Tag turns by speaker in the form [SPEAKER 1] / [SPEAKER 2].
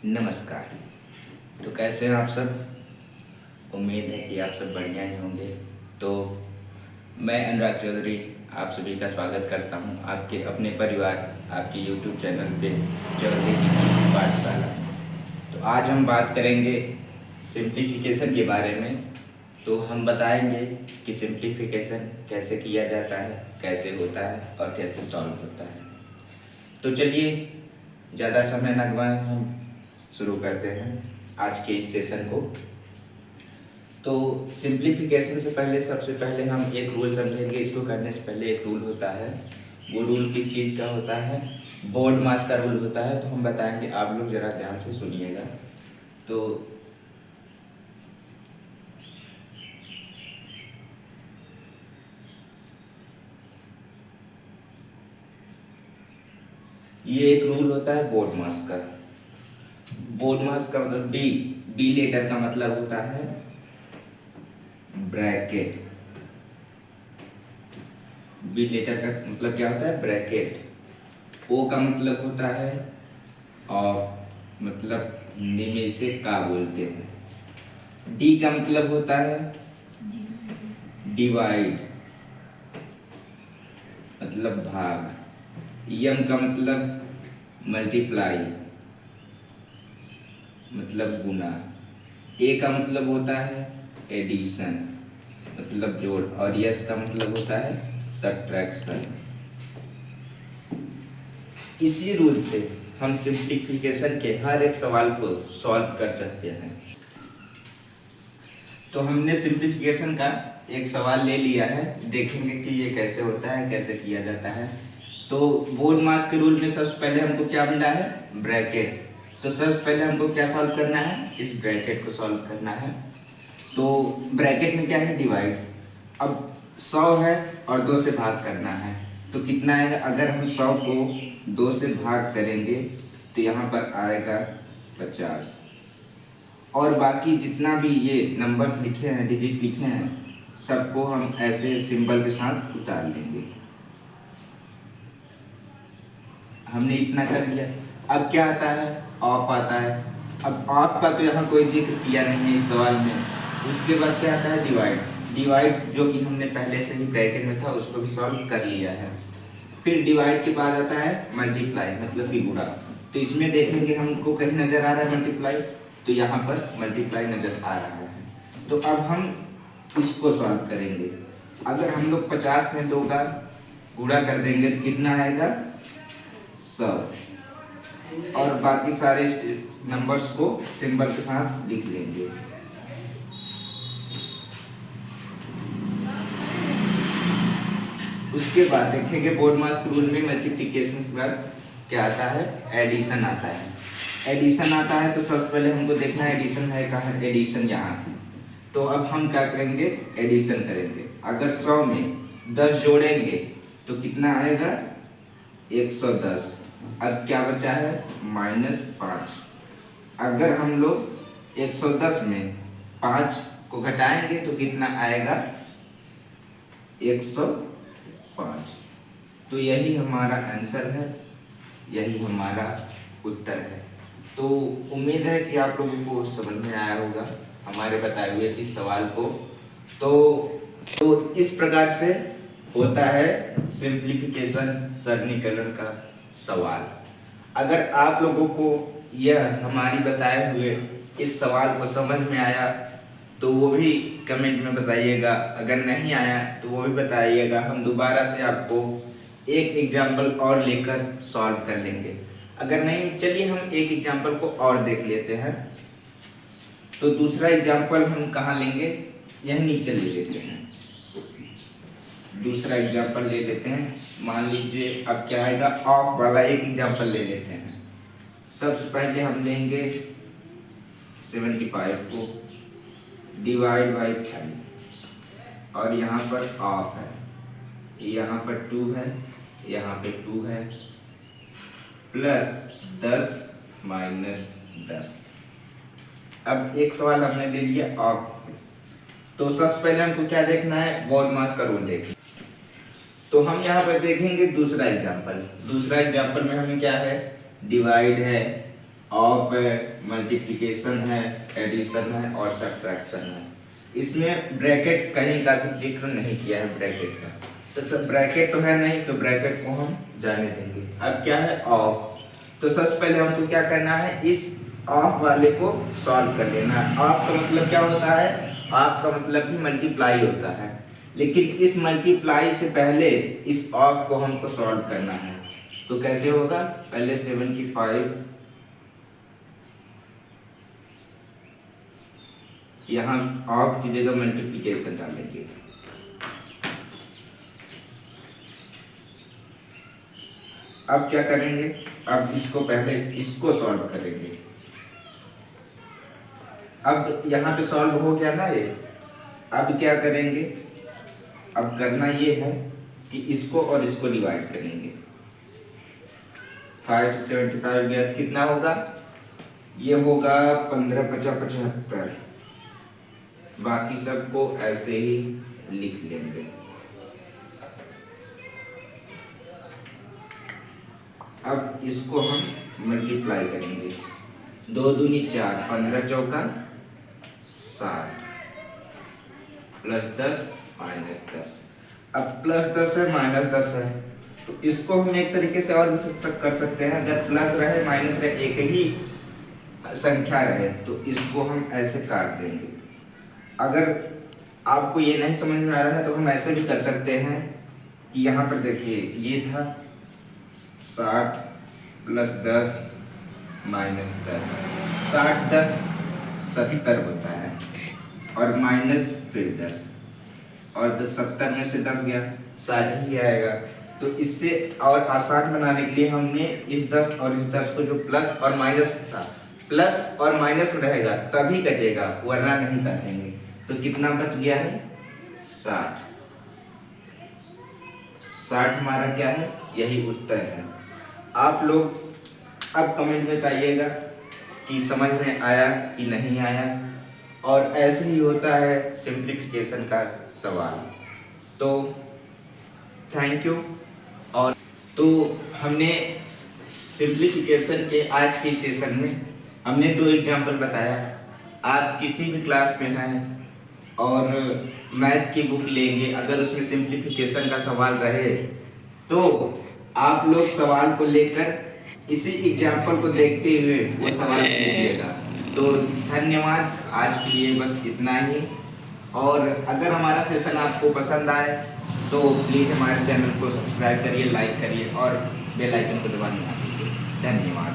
[SPEAKER 1] नमस्कार। तो कैसे हैं आप सब? उम्मीद है कि आप सब बढ़िया ही होंगे। तो मैं अनुराग चौधरी आप सभी का स्वागत करता हूं आपके अपने परिवार आपके यूट्यूब चैनल पे चौधरी की पाठशाला। तो आज हम बात करेंगे सिंप्लीफिकेशन के बारे में। तो हम बताएंगे कि सिंप्लीफिकेशन कैसे किया जाता है, कैसे होता है और कैसे सॉल्व होता है। तो चलिए ज़्यादा समय न गवाएं, हम शुरू करते हैं आज के इस सेशन को। तो सिंप्लीफिकेशन से पहले सबसे पहले हम एक रूल समझेंगे। इसको करने से पहले एक रूल होता है। वो रूल किस चीज़ का होता है? बोर्ड मास का रूल होता है। तो हम बताएंगे, आप लोग ज़रा ध्यान से सुनिएगा। तो ये एक रूल होता है बोर्ड मास का। बोर्ड मास का मतलब बी लेटर का मतलब होता है ब्रैकेट। बी लेटर का मतलब क्या होता है? ब्रैकेट। ओ का मतलब होता है और मतलब हिंदी में इसे का बोलते हैं। डी का मतलब होता है डिवाइड, मतलब भाग। एम का मतलब मल्टीप्लाई, मतलब गुना। ए का मतलब होता है एडिशन, मतलब जोड़। और यस का मतलब होता है सब्ट्रैक्शन। इसी रूल से हम सिंप्लीफिकेशन के हर एक सवाल को सॉल्व कर सकते हैं। तो हमने सिंप्लीफिकेशन का एक सवाल ले लिया है, देखेंगे कि ये कैसे होता है, कैसे किया जाता है। तो बोर्ड मास के रूल में सबसे पहले हमको क्या मिला है? ब्रैकेट। तो सबसे पहले हमको क्या सॉल्व करना है? इस ब्रैकेट को सॉल्व करना है। तो ब्रैकेट में क्या है? डिवाइड। अब 100 है और 2 से भाग करना है, तो कितना आएगा? अगर हम 100 को 2 से भाग करेंगे तो यहाँ पर आएगा 50। और बाकी जितना भी ये नंबर्स लिखे हैं, डिजिट लिखे हैं, सबको हम ऐसे सिंबल के साथ उतार लेंगे। हमने इतना कर लिया। अब क्या आता है? ऑफ आता है। अब ऑफ का तो यहाँ कोई जिक्र किया नहीं है इस सवाल में। उसके बाद क्या आता है? डिवाइड। डिवाइड जो कि हमने पहले से ही ब्रैकेट में था, उसको भी सॉल्व कर लिया है। फिर डिवाइड के बाद आता है मल्टीप्लाई, मतलब कि गुणा। तो इसमें देखेंगे हमको कहीं नजर आ रहा है मल्टीप्लाई, तो यहाँ पर मल्टीप्लाई नजर आ रहा है। तो अब हम इसको सॉल्व करेंगे। अगर हम लोग 50 में 2 का गुणा कर देंगे तो कितना आएगा? 100। और बाकी सारे नंबर्स को सिंबल के साथ लिख लेंगे। उसके बाद देखेंगे बोर्ड मास रूल में मल्टीप्लिकेशन के बाद क्या आता है? एडिशन आता है। एडिशन आता है तो सबसे पहले हमको देखना है एडिशन है कहाँ? एडिशन यहाँ। तो अब हम क्या करेंगे? एडिशन करेंगे। अगर 100 में 10 जोड़ेंगे तो कितना आएगा? 110। अब क्या बचा है? -5। अगर हम लोग 110 में 5 को घटाएंगे तो कितना आएगा? 105। तो यही हमारा आंसर है, यही हमारा उत्तर है। तो उम्मीद है कि आप लोगों को समझ में आया होगा हमारे बताए हुए इस सवाल को। तो इस प्रकार से होता है सिंप्लीफिकेशन, सरलीकरण का सवाल। अगर आप लोगों को यह हमारी बताए हुए इस सवाल को समझ में आया तो वो भी कमेंट में बताइएगा। अगर नहीं आया तो वो भी बताइएगा। हम दोबारा से आपको एक एग्जाम्पल और लेकर सॉल्व कर लेंगे। अगर नहीं, चलिए हम एक एग्जाम्पल को और देख लेते हैं। तो दूसरा एग्जाम्पल हम कहाँ लेंगे? यहीं नीचे ले लेते हैं। दूसरा एग्जाम्पल ले लेते हैं। मान लीजिए अब क्या आएगा? ऑफ वाला एक एग्जाम्पल ले लेते हैं। सबसे पहले हम लेंगे 75 को डिवाइड बाई 5 और यहाँ पर ऑफ है, यहाँ पर 2 है, यहाँ पे 2 है, प्लस 10 माइनस 10। अब एक सवाल हमने ले लिया ऑफ। तो सबसे पहले हमको क्या देखना है? बोर्ड मास का रूल देखना। तो हम यहाँ पर देखेंगे दूसरा एग्जाम्पल। दूसरा एग्जाम्पल में हमें क्या है? डिवाइड है ऑफ है, मल्टीप्लिकेशन है, एडिशन है और सब्ट्रैक्शन है। इसमें ब्रैकेट कहीं का भी जिक्र नहीं किया है ब्रैकेट का, तो सब ब्रैकेट तो है नहीं, तो ब्रैकेट को हम जाने देंगे। अब क्या है ऑफ, तो सबसे पहले हमको क्या करना है, इस ऑफ वाले को सॉल्व कर लेना है। ऑफ का मतलब क्या होता है, ऑफ का मतलब भी मल्टीप्लाई होता है, लेकिन इस मल्टीप्लाई से पहले इस ऑफ को हमको सॉल्व करना है। तो कैसे होगा, पहले 75 यहाँ ऑफ की जगह मल्टीप्लिकेशन डालेंगे, अब क्या करेंगे, अब इसको पहले इसको सॉल्व करेंगे। अब यहाँ पे सॉल्व हो गया ना ये, अब क्या करेंगे, अब करना ये है कि इसको और इसको डिवाइड करेंगे। 5 से 75 गया कितना होगा, ये होगा 15 50 75, बाकी सबको ऐसे ही लिख लेंगे। अब इसको हम मल्टीप्लाई करेंगे, 2 दूनी 4, 15 चौका 60, प्लस 10 माइनस 10। अब प्लस 10 है माइनस 10 है, तो इसको हम एक तरीके से और भी कर सकते हैं। अगर प्लस रहे माइनस रहे, एक ही संख्या रहे, तो इसको हम ऐसे काट देंगे। अगर आपको ये नहीं समझ में आ रहा है तो हम ऐसे भी कर सकते हैं कि यहाँ पर देखिए, ये था 60 प्लस 10 माइनस 10, 60 10 70 होता है, और माइनस फिर 10, और 70 में से 10 गया 60 ही आएगा। तो इससे और आसान बनाने के लिए हमने इस 10 और इस 10 को, जो प्लस और माइनस था, प्लस और माइनस में रहेगा तभी कटेगा, वरना नहीं काटेंगे। तो कितना बच गया है, 60। 60 हमारा क्या है, यही उत्तर है। आप लोग अब कमेंट में बताइएगा कि समझ में आया कि नहीं आया, और ऐसे ही होता है सिंप्लीफिकेशन का सवाल। तो थैंक यू। और तो हमने सिंप्लीफिकेशन के आज के सेशन में हमने 2 एग्जाम्पल बताया। आप किसी भी क्लास में हैं और मैथ की बुक लेंगे, अगर उसमें सिंप्लीफिकेशन का सवाल रहे तो आप लोग सवाल को लेकर इसी एग्जाम्पल को देखते हुए वो सवाल कीजिएगा। तो धन्यवाद, आज के लिए बस इतना ही। और अगर हमारा सेशन आपको पसंद आए तो प्लीज़ हमारे चैनल को सब्सक्राइब करिए, लाइक करिए और बेल आइकन को दबाना ना भूलिए। धन्यवाद।